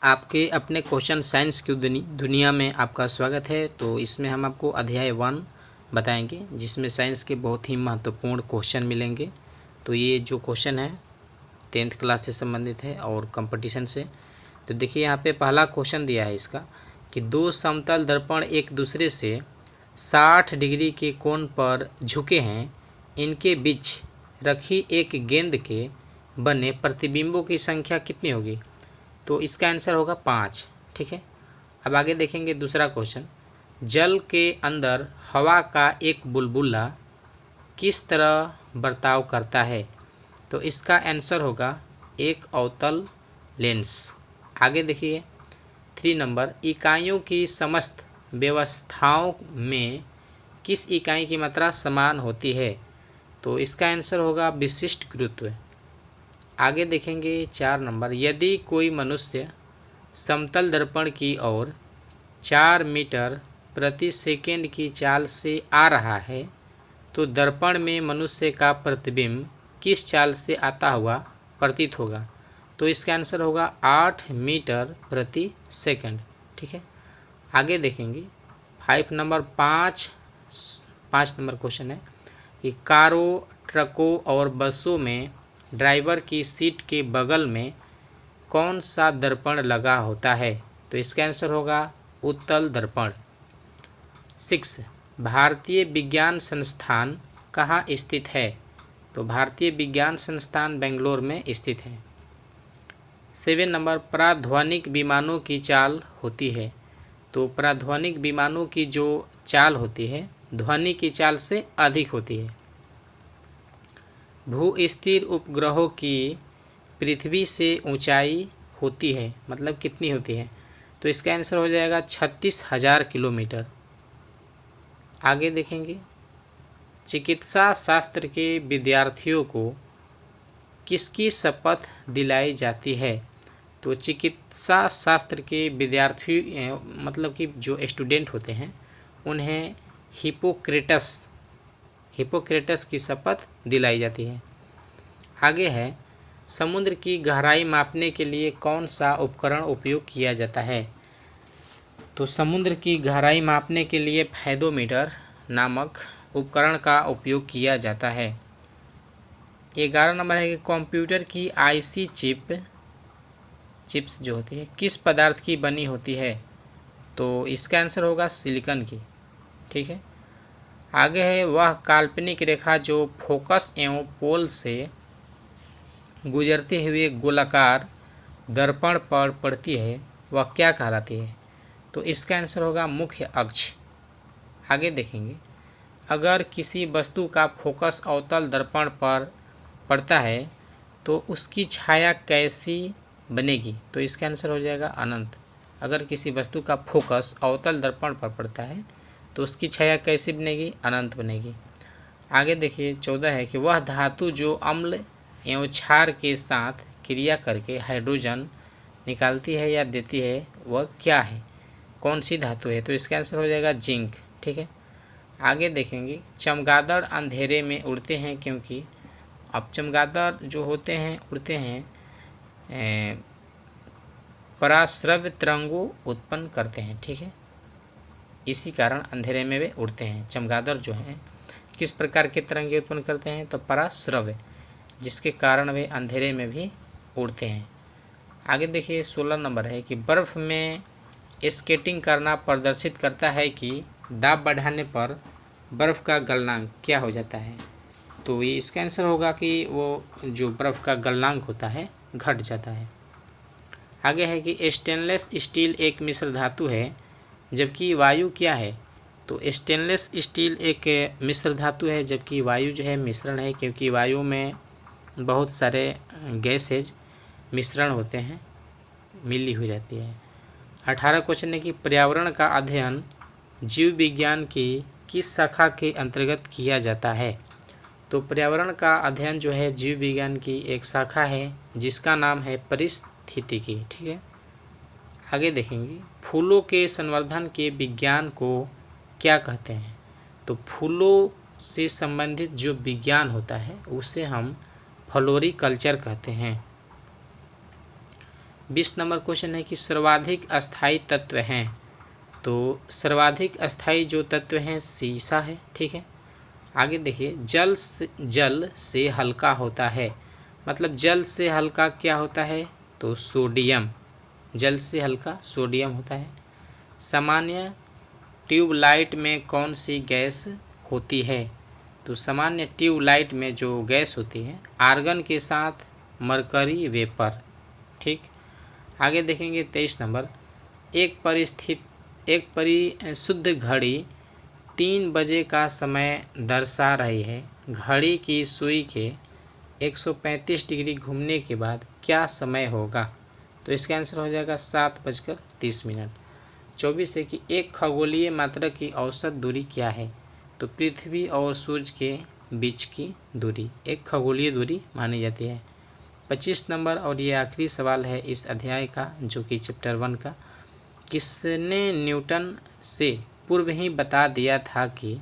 आपके अपने question science की दुनिया में आपका स्वागत है। तो इसमें हम आपको अध्याय 1 बताएंगे, जिसमें साइंस के बहुत ही महत्वपूर्ण क्वेश्चन मिलेंगे। तो ये जो क्वेश्चन है 10th क्लास से संबंधित है और कंपटीशन से। तो देखिए यहाँ पे पहला क्वेश्चन दिया है इसका कि दो समतल दर्पण एक दूसरे से 60 डिग्री के कोण पर झुके हैं, इनके बीच रखी एक गेंद के बने प्रतिबिंबों की संख्या कितनी होगी? तो इसका आंसर होगा 5। ठीक है, अब आगे देखेंगे दूसरा क्वेश्चन। जल के अंदर हवा का एक बुलबुला किस तरह बर्ताव करता है? तो इसका आंसर होगा एक अवतल लेंस। आगे देखिए 3 नंबर, इकाइयों की समस्त व्यवस्थाओं में किस इकाई की मात्रा समान होती है? तो इसका आंसर होगा विशिष्ट गुरुत्व। आगे देखेंगे 4 नंबर, यदि कोई मनुष्य समतल दर्पण की ओर 4 मीटर प्रति सेकेंड की चाल से आ रहा है तो दर्पण में मनुष्य का प्रतिबिंब किस चाल से आता हुआ प्रतीत होगा? तो इसका आंसर होगा 8 मीटर प्रति सेकंड। ठीक है, आगे देखेंगे 5 नंबर 5 नंबर क्वेश्चन है कि कारों, ट्रकों और बसों में ड्राइवर की सीट के बगल में कौन सा दर्पण लगा होता है? तो इसका आंसर होगा उत्तल दर्पण। 6, भारतीय विज्ञान संस्थान कहाँ स्थित है? तो भारतीय विज्ञान संस्थान बेंगलोर में स्थित है। 7 नंबर, पराध्वनिक विमानों की चाल होती है। तो पराध्वनिक विमानों की जो चाल होती है ध्वनि की चाल से अधिक होती है। भू स्थिर उपग्रहों की पृथ्वी से ऊंचाई होती है, मतलब कितनी होती है? तो इसका आंसर हो जाएगा 36,000 किलोमीटर। आगे देखेंगे चिकित्सा शास्त्र के विद्यार्थियों को किसकी शपथ दिलाई जाती है? तो चिकित्सा शास्त्र के विद्यार्थी मतलब कि जो स्टूडेंट होते हैं उन्हें हिपोक्रेटस की शपथ दिलाई जाती है। आगे है समुद्र की गहराई मापने के लिए कौन सा उपकरण उपयोग किया जाता है? तो समुद्र की गहराई मापने के लिए फेदोमीटर नामक उपकरण का उपयोग किया जाता है। 11 नंबर है कि कंप्यूटर की आईसी चिप्स जो होती है किस पदार्थ की बनी होती है? तो इसका आंसर होगा सिलिकॉन की। ठीक है, आगे है वह काल्पनिक रेखा जो फोकस एवं पोल से गुजरते हुए गोलाकार दर्पण पर पड़ती है वह क्या कहलाती है? तो इसका आंसर होगा मुख्य अक्ष। आगे देखेंगे अगर किसी वस्तु का फोकस अवतल दर्पण पर पड़ता है तो उसकी छाया कैसी बनेगी? तो इसका आंसर हो जाएगा अनंत। अगर किसी वस्तु का फोकस अवतल दर्पण पर पड़ता है तो उसकी छाया कैसी बनेगी? अनंत बनेगी। आगे देखिए 14 है कि वह धातु जो अम्ल एवं क्षार के साथ क्रिया करके हाइड्रोजन निकालती है या देती है वह क्या है? कौन सी धातु है? तो इसका आंसर हो जाएगा जिंक। ठीक है, आगे देखेंगे चमगादड़ अंधेरे में उड़ते हैं क्योंकि अब चमगादड़ जो होते हैं उड़ते हैं पराश्रव्य तरंगों उत्पन्न करते हैं। ठीक है, इसी कारण अंधेरे में वे उड़ते हैं। चमगादड़ जो हैं किस प्रकार के तरंगे उत्पन्न करते हैं? तो पराश्रव्य, जिसके कारण वे अंधेरे में भी उड़ते हैं। आगे देखिए 16 नंबर है कि बर्फ़ में स्केटिंग करना प्रदर्शित करता है कि दाब बढ़ाने पर बर्फ़ का गलनांक क्या हो जाता है? तो ये इसका आंसर होगा कि वो जो बर्फ़ का गलनांक होता है घट जाता है। आगे है कि स्टेनलेस स्टील एक मिश्र धातु है जबकि वायु क्या है? तो स्टेनलेस स्टील एक मिश्र धातु है जबकि वायु जो है मिश्रण है, क्योंकि वायु में बहुत सारे गैसेज मिश्रण होते हैं, मिली हुई रहती है। 18 क्वेश्चन है कि पर्यावरण का अध्ययन जीव विज्ञान की किस शाखा के अंतर्गत किया जाता है? तो पर्यावरण का अध्ययन जो है जीव विज्ञान की एक शाखा है जिसका नाम है पारिस्थितिकी। ठीक है, आगे देखेंगे फूलों के संवर्धन के विज्ञान को क्या कहते हैं? तो फूलों से संबंधित जो विज्ञान होता है उसे हम फ्लोरिकल्चर कहते हैं। 20 नंबर क्वेश्चन है कि सर्वाधिक अस्थायी तत्व हैं। तो सर्वाधिक अस्थायी जो तत्व हैं सीसा है। ठीक है, आगे देखिए, जल से हल्का होता है, मतलब जल से हल्का क्या होता है, तो सोडियम। जल से हल्का सोडियम होता है। सामान्य ट्यूबलाइट में कौन सी गैस होती है, तो सामान्य ट्यूबलाइट में जो गैस होती है आर्गन के साथ मरकरी वेपर। ठीक, आगे देखेंगे 23 नंबर, एक परिशुद्ध घड़ी 3 बजे का समय दर्शा रही है। घड़ी की सुई के 135 डिग्री घूमने के बाद क्या समय होगा, तो इसका आंसर हो जाएगा 7:30। 24 है कि एक खगोलीय मात्रा की औसत दूरी क्या है, तो पृथ्वी और सूर्य के बीच की दूरी एक खगोलीय दूरी मानी जाती है। 25 नंबर और ये आखिरी सवाल है इस अध्याय का, जो कि चैप्टर 1 का, किसने न्यूटन से पूर्व ही बता दिया था कि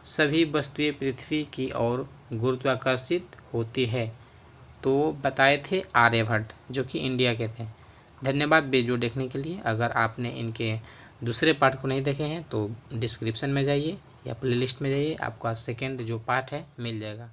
सभी वस्तुएं पृथ्वी की ओर गुरुत्वाकर्षित होती है, तो बताए थे आर्यभट्ट, जो कि इंडिया के थे। धन्यवाद वीडियो देखने के लिए। अगर आपने इनके दूसरे पार्ट को नहीं देखे हैं तो डिस्क्रिप्शन में जाइए या प्लेलिस्ट में जाइए, आपका सेकेंड जो पार्ट है मिल जाएगा।